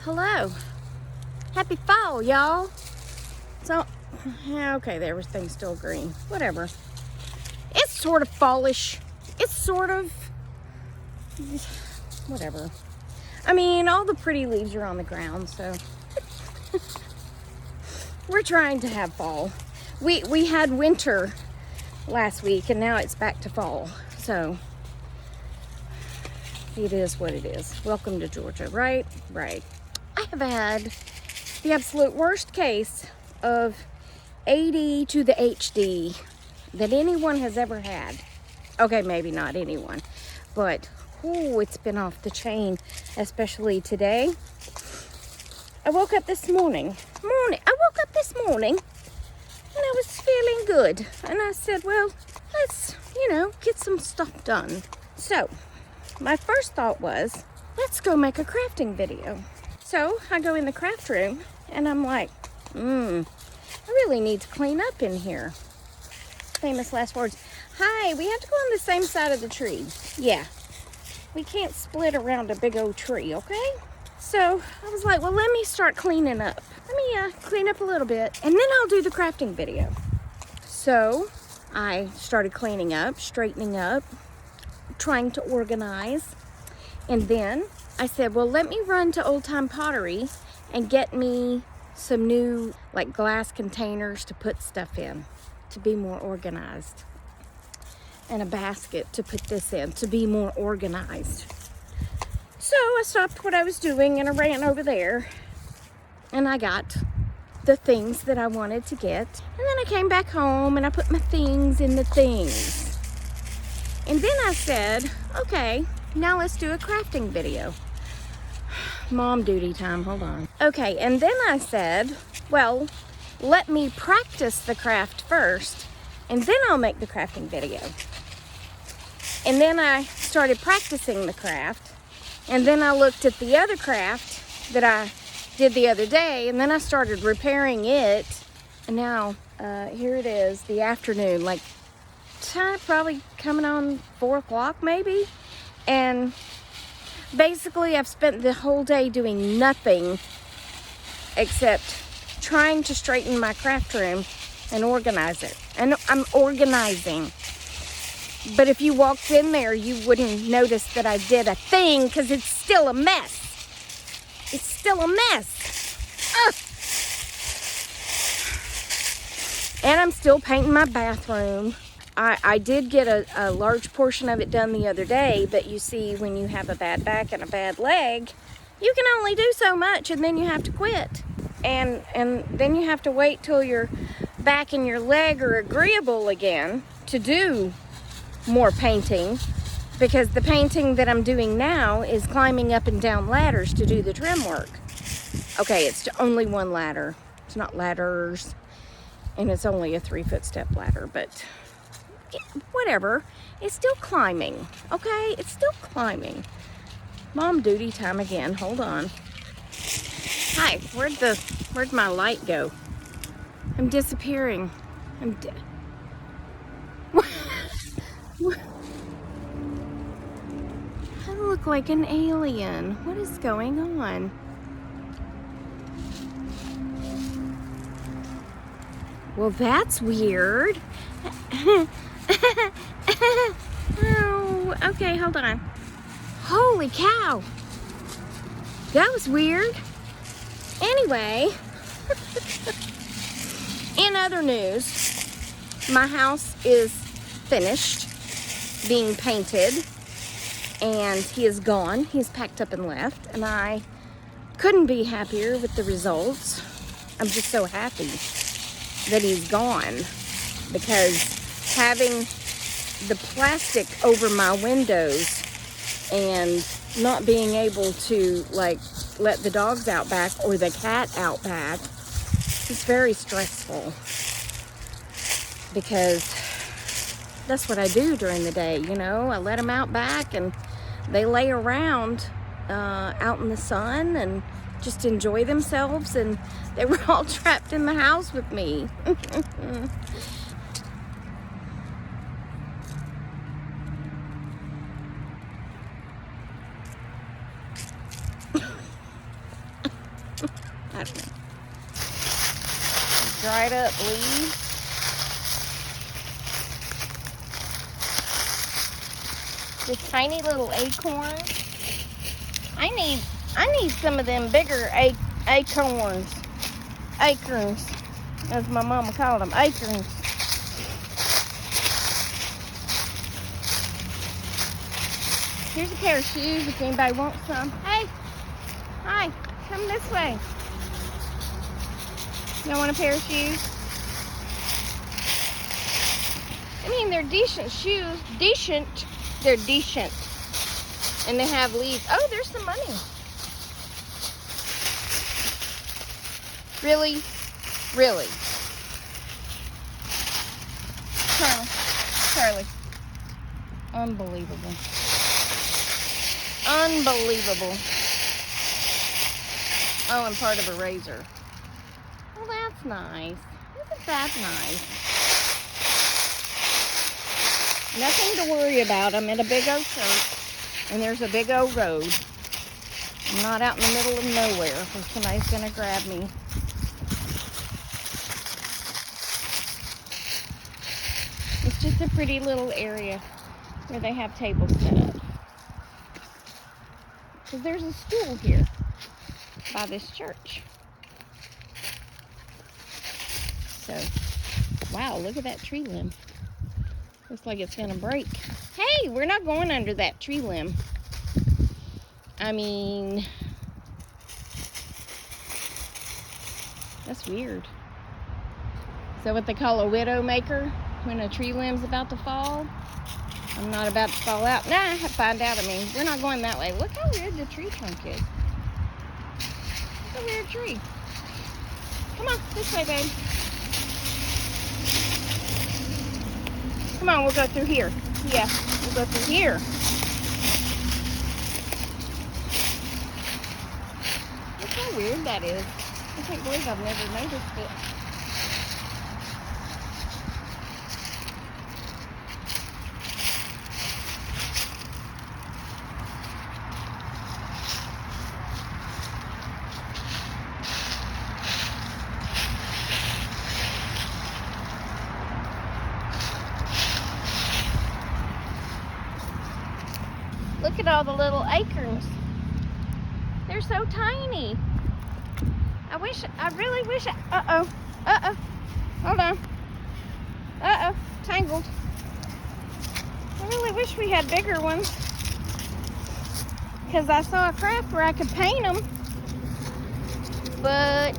Hello. Happy fall, y'all. So, yeah, okay, everything's still green. Whatever. It's sort of fallish. It's sort of... whatever. I mean, all the pretty leaves are on the ground, so... we're trying to have fall. We had winter last week, and now it's back to fall. So, it is what it is. Welcome to Georgia, right? Right. I have had the absolute worst case of AD to the HD that anyone has ever had. Okay, maybe not anyone, but it's been off the chain, especially today. I woke up this morning, and I was feeling good, and I said, well, let's, get some stuff done. So, my first thought was, let's go make a crafting video. So, I go in the craft room, and I'm like, I really need to clean up in here. Famous last words. Hi, we have to go on the same side of the tree. Yeah, we can't split around a big old tree, okay? So, I was like, well, let me start cleaning up. Let me clean up a little bit, and then I'll do the crafting video. So, I started cleaning up, straightening up, trying to organize, and then I said, well, let me run to Old Time Pottery and get me some new, glass containers to put stuff in, to be more organized. And a basket to put this in, to be more organized. So I stopped what I was doing and I ran over there. And I got the things that I wanted to get. And then I came back home and I put my things in the things. And then I said, okay, now let's do a crafting video. Mom duty time, hold on. Okay, and then I said, well, let me practice the craft first, and then I'll make the crafting video. And then I started practicing the craft, and then I looked at the other craft that I did the other day, and then I started repairing it, and now here it is, the afternoon, probably coming on 4 o'clock maybe, and basically, I've spent the whole day doing nothing except trying to straighten my craft room and organize it. And I'm organizing. But if you walked in there, you wouldn't notice that I did a thing because it's still a mess. It's still a mess. Ugh. And I'm still painting my bathroom. I did get a large portion of it done the other day, but you see, when you have a bad back and a bad leg, you can only do so much, and then you have to quit. And then you have to wait till your back and your leg are agreeable again to do more painting, because the painting that I'm doing now is climbing up and down ladders to do the trim work. Okay, it's only one ladder. It's not ladders, and it's only a 3-foot step ladder, but... whatever, it's still climbing, okay? It's still climbing. Mom duty time again, hold on. Hi, where'd my light go? I'm disappearing. I look like an alien. What is going on? Well, that's weird. Oh, okay, hold on. Holy cow. That was weird. Anyway, in other news, my house is finished being painted, and he is gone. He's packed up and left, and I couldn't be happier with the results. I'm just so happy that he's gone, because having the plastic over my windows and not being able to let the dogs out back or the cat out back is very stressful, because that's what I do during the day. I let them out back and they lay around out in the sun and just enjoy themselves, and they were all trapped in the house with me. touch me. Dried up leaves. This tiny little acorn. I need some of them bigger acorns, as my mama called them, acorns. Here's a pair of shoes if anybody wants some. Hey, hi, come this way. You want a pair of shoes? I mean, they're decent shoes. They're decent. And they have leaves. Oh, there's some money. Really? Really? Charlie. Unbelievable. Unbelievable. Oh, and part of a razor. Well, that's nice. Isn't that nice? Nothing to worry about. I'm in a big old church, and there's a big old road. I'm not out in the middle of nowhere where somebody's going to grab me. It's just a pretty little area where they have tables set up. Because there's a school here by this church. So, wow, look at that tree limb. Looks like it's gonna break. Hey, we're not going under that tree limb. I mean, that's weird. Is that what they call a widow maker when a tree limb's about to fall? I'm not about to fall out. Nah, I have to find out. I mean, we're not going that way. Look how weird the tree trunk is. It's a weird tree. Come on, this way, babe. Come on, we'll go through here. Yeah, we'll go through here. Look how weird that is. I can't believe I've never noticed it. Look at all the little acorns. They're so tiny. I really wish hold on. Tangled. I really wish we had bigger ones. Because I saw a craft where I could paint them. But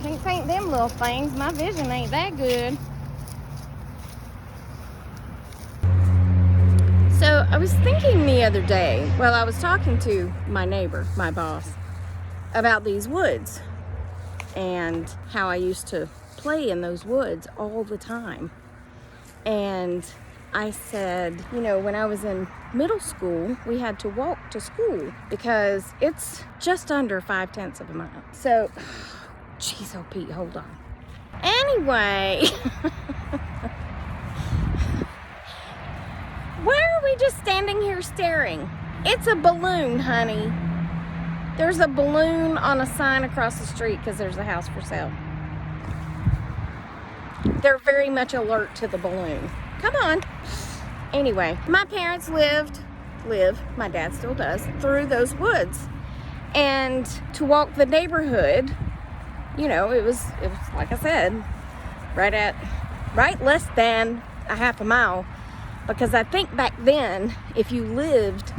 can't paint them little things. My vision ain't that good. So I was thinking the other day, while I was talking to my neighbor, my boss, about these woods and how I used to play in those woods all the time. And I said, you know, when I was in middle school, we had to walk to school because it's just under 5/10 of a mile. So, geez, oh Pete, hold on. Anyway, why are we just standing here staring? It's a balloon, honey. There's a balloon on a sign across the street because there's a house for sale. They're very much alert to the balloon. Come on. Anyway, my parents live, my dad still does, through those woods. And to walk the neighborhood, you know, it was like I said, right less than a half a mile. Because I think back then, if you lived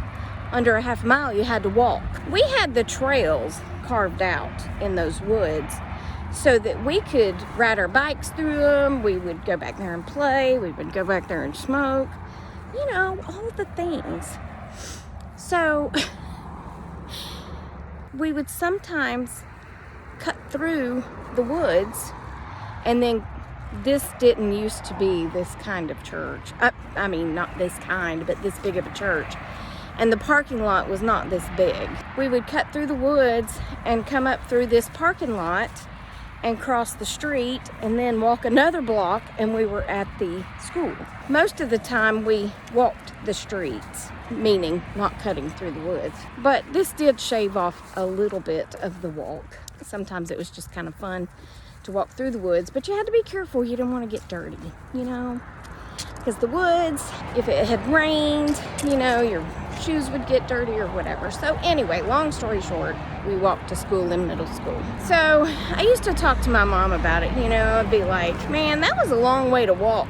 under a half mile, you had to walk. We had the trails carved out in those woods so that we could ride our bikes through them. We would go back there and play. We would go back there and smoke. You know, all the things. So we would sometimes cut through the woods, and then this didn't used to be this kind of church. I mean, not this kind, but this big of a church. And the parking lot was not this big. We would cut through the woods and come up through this parking lot and cross the street and then walk another block and we were at the school. Most of the time we walked the streets, meaning not cutting through the woods. But this did shave off a little bit of the walk. Sometimes it was just kind of fun to walk through the woods, but you had to be careful. You didn't want to get dirty, you know, because the woods, if it had rained, you know, your shoes would get dirty or whatever. So anyway, long story short, we walked to school in middle school. So I used to talk to my mom about it, you know. I'd be like, man, that was a long way to walk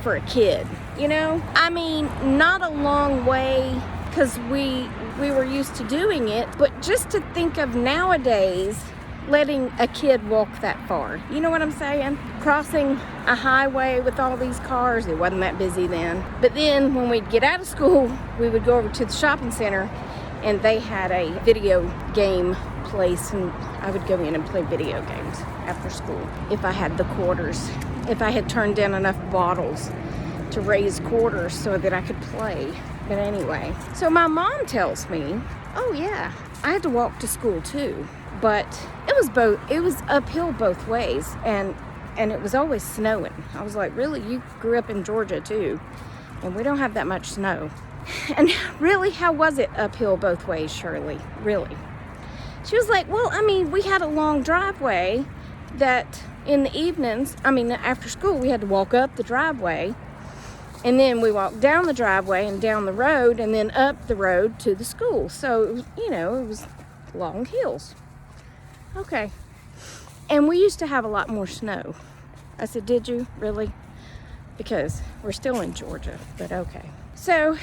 for a kid, you know. I mean, not a long way because we were used to doing it, but just to think of nowadays letting a kid walk that far, you know what I'm saying? Crossing a highway with all these cars. It wasn't that busy then. But then when we'd get out of school, we would go over to the shopping center and they had a video game place, and I would go in and play video games after school if I had the quarters, if I had turned in enough bottles to raise quarters so that I could play. But anyway, so my mom tells me, oh yeah, I had to walk to school too, but it was uphill both ways, and it was always snowing. I was like, really? You grew up in Georgia too, and we don't have that much snow. And really, how was it uphill both ways, Shirley? Really? She was like, well, I mean, we had a long driveway that in the evenings, I mean, after school, we had to walk up the driveway, and then we walked down the driveway and down the road and then up the road to the school. So, it was, you know, it was long hills. Okay. And we used to have a lot more snow. I said, did you? Really? Because we're still in Georgia, but okay. So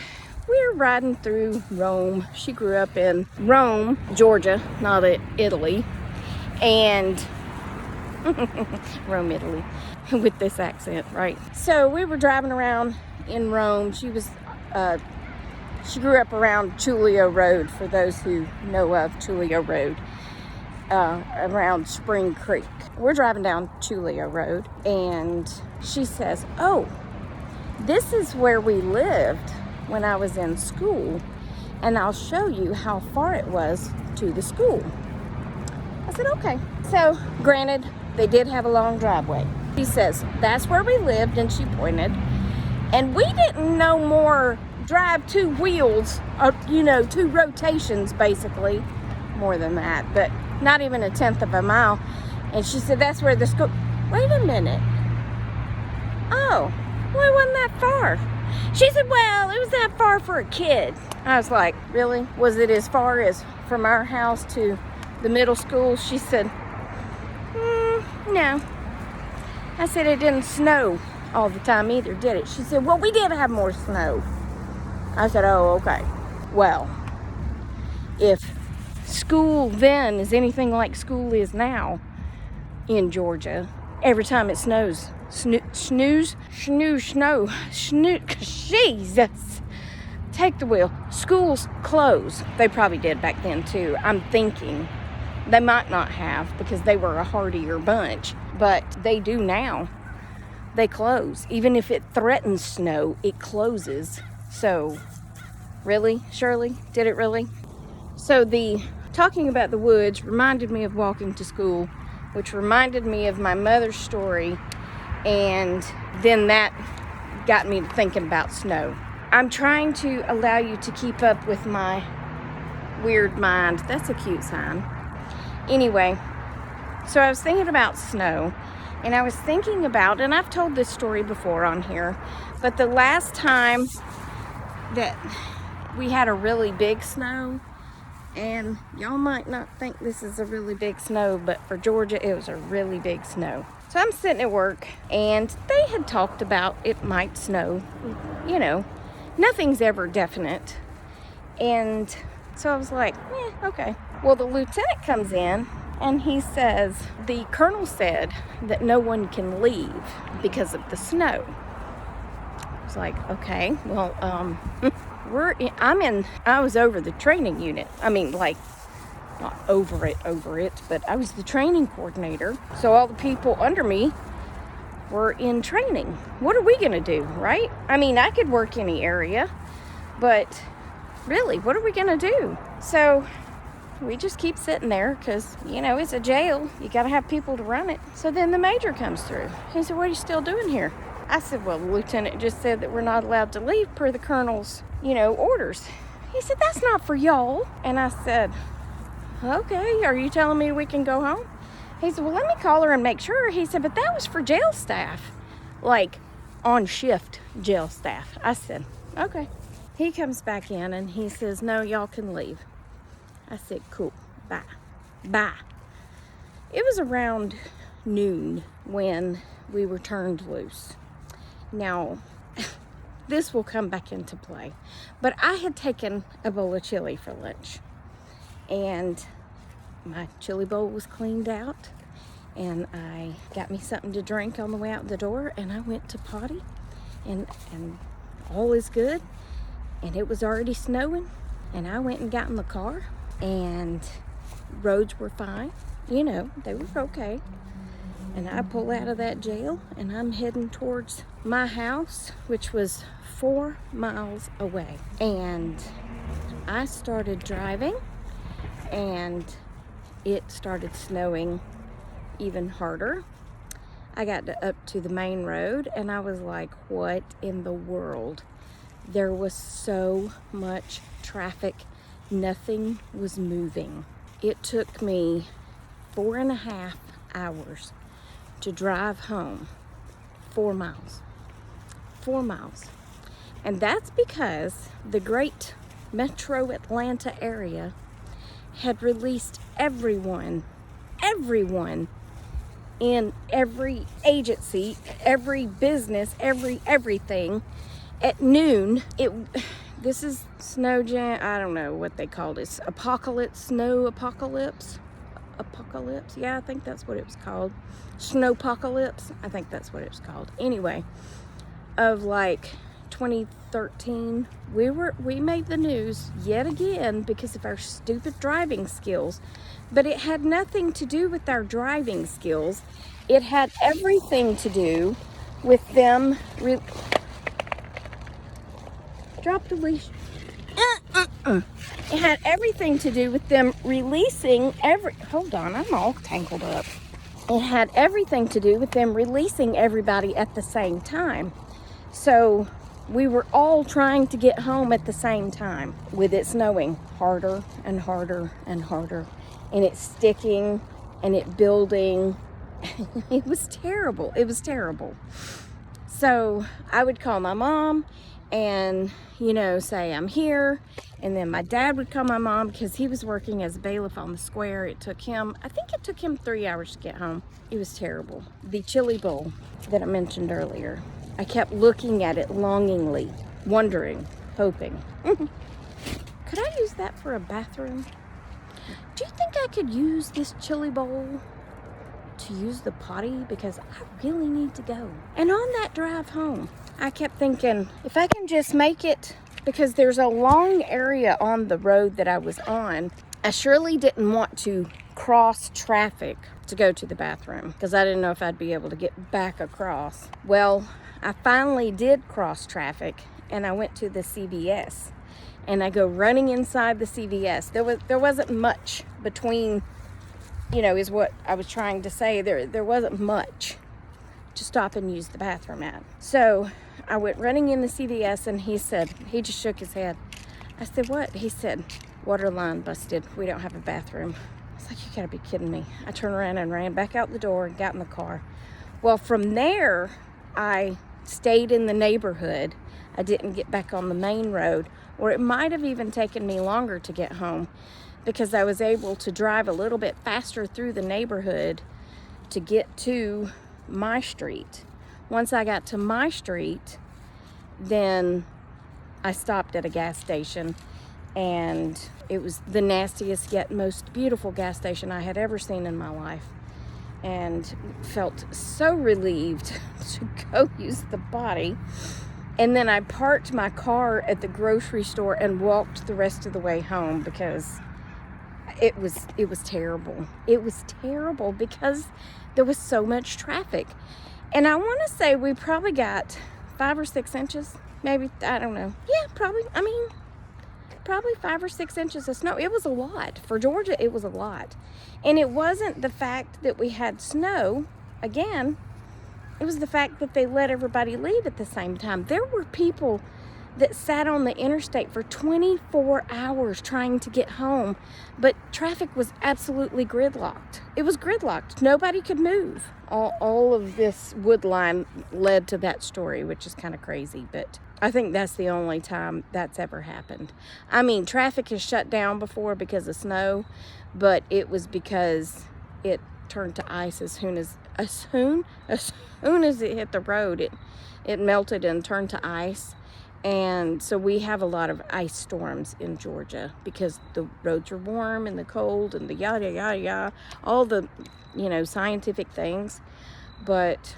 we're riding through Rome. She grew up in Rome, Georgia, not Italy. And Rome, Italy, with this accent, right? So we were driving around in Rome. She grew up around Chulio Road, for those who know of Chulio Road, around Spring Creek. We're driving down Chulio Road, and she says, oh, this is where we lived when I was in school, and I'll show you how far it was to the school. I said, okay. So, granted, they did have a long driveway. She says, that's where we lived, and she pointed. And we didn't no more drive two wheels, you know, two rotations, basically. More than that, but not even a tenth of a mile. And she said, that's where the school... Wait a minute. Oh, well, it wasn't that far. She said, well, it was that far for a kid. I was like, really? Was it as far as from our house to the middle school? She said, no. I said, it didn't snow all the time either, did it? She said, well, we did have more snow. I said, oh, okay. Well, if school then is anything like school is now in Georgia, every time it snows, Jesus, take the wheel. Schools close. They probably did back then too. I'm thinking they might not have because they were a hardier bunch, but they do now. They close. Even if it threatens snow, it closes. So, really, Shirley? Did it really? So talking about the woods reminded me of walking to school, which reminded me of my mother's story, and then that got me thinking about snow. I'm trying to allow you to keep up with my weird mind. That's a cute sign. Anyway, so I was thinking about snow, and I was thinking about, and I've told this story before on here, but the last time that we had a really big snow, and y'all might not think this is a really big snow, but for Georgia, it was a really big snow. So I'm sitting at work, and they had talked about it might snow. You know, nothing's ever definite. And so I was like, okay. Well, the lieutenant comes in, and he says, the colonel said that no one can leave because of the snow. I was like, okay, well, I was over the training unit. I mean, like, not over it, but I was the training coordinator. So all the people under me were in training. What are we going to do, right? I mean, I could work any area, but really, what are we going to do? So we just keep sitting there because, you know, it's a jail. You got to have people to run it. So then the major comes through. He said, what are you still doing here? I said, well, the lieutenant just said that we're not allowed to leave per the colonel's, you know, orders. He said, that's not for y'all. And I said, okay, are you telling me we can go home? He said, well, let me call her and make sure. He said, but that was for jail staff, like on shift jail staff. I said, okay. He comes back in and he says, no, y'all can leave. I said, cool, bye, bye. It was around noon when we were turned loose. Now, this will come back into play, but I had taken a bowl of chili for lunch, and my chili bowl was cleaned out, and I got me something to drink on the way out the door, and I went to potty, and all is good. And it was already snowing, and I went and got in the car, and roads were fine. You know, they were okay. And I pull out of that jail, and I'm heading towards my house, which was 4 miles away. And I started driving, and it started snowing even harder. I got up to the main road, and I was like, what in the world? There was so much traffic, nothing was moving. It took me 4.5 hours to drive home 4 miles. 4 miles. And that's because the great metro Atlanta area had released everyone in every agency, every business, everything at noon. This is snow jam. I don't know what they called it. Snow apocalypse. Yeah, I think that's what it was called. Snowpocalypse. I think that's what it was called. Anyway, of like 2013, we made the news yet again because of our stupid driving skills. But it had nothing to do with our driving skills. It had everything to do with them. Drop the leash. It had everything to do with them releasing hold on, I'm all tangled up. It had everything to do with them releasing everybody at the same time. So we were all trying to get home at the same time, with it snowing harder and harder and harder, and it sticking and it building. It was terrible. It was terrible. So I would call my mom and, you know, say I'm here. And then my dad would call my mom because he was working as a bailiff on the square. I think it took him 3 hours to get home. It was terrible. The chili bowl that I mentioned earlier, I kept looking at it longingly, wondering, hoping. Could I use that for a bathroom? Do you think I could use this chili bowl to use the potty? Because I really need to go. And on that drive home, I kept thinking, if I can just make it, because there's a long area on the road that I was on, I surely didn't want to cross traffic to go to the bathroom because I didn't know if I'd be able to get back across. Well, I finally did cross traffic, and I went to the CVS, and I go running inside the CVS. There wasn't much between, you know, is what I was trying to say. There wasn't much to stop and use the bathroom at. So I went running in the CVS, and he just shook his head. I said, what? He said, water line busted. We don't have a bathroom. I was like, you gotta be kidding me. I turned around and ran back out the door and got in the car. Well, from there, I stayed in the neighborhood. I didn't get back on the main road, or it might have even taken me longer to get home because I was able to drive a little bit faster through the neighborhood to get to my street. Once I got to my street, then I stopped at a gas station, and it was the nastiest yet most beautiful gas station I had ever seen in my life, and felt so relieved to go use the potty. And then I parked my car at the grocery store and walked the rest of the way home because it was terrible. It was terrible because there was so much traffic. And I want to say we probably got 5 or 6 inches, maybe, I don't know. Yeah, probably. I mean, probably 5 or 6 inches of snow. It was a lot. For Georgia, it was a lot. And it wasn't the fact that we had snow. Again, it was the fact that they let everybody leave at the same time. There were people that sat on the interstate for 24 hours trying to get home, but traffic was absolutely gridlocked. It was gridlocked. Nobody could move. All of this wood line led to that story, which is kind of crazy, but I think that's the only time that's ever happened. I mean, traffic has shut down before because of snow, but it was because it turned to ice as soon as it hit the road. It melted and turned to ice. And so we have a lot of ice storms in Georgia because the roads are warm and the cold and the yada, yada, yada, all the, scientific things. But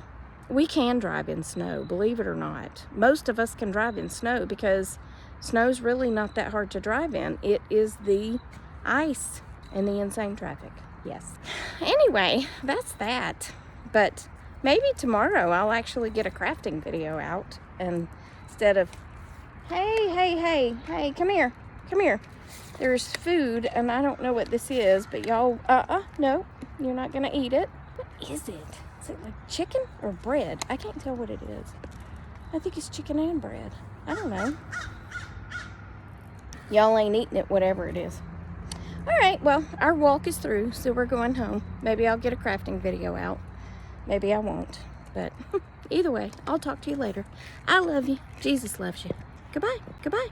we can drive in snow, believe it or not. Most of us can drive in snow because snow's really not that hard to drive in. It is the ice and the insane traffic. Yes. Anyway, that's that. But maybe tomorrow I'll actually get a crafting video out, and instead of, hey, come here. There's food, and I don't know what this is, but y'all, no, you're not gonna eat it. What is it? Is it like chicken or bread? I can't tell what it is. I think it's chicken and bread. I don't know. Y'all ain't eating it, whatever it is. All right, well, our walk is through, so we're going home. Maybe I'll get a crafting video out. Maybe I won't, but either way, I'll talk to you later. I love you. Jesus loves you. Goodbye.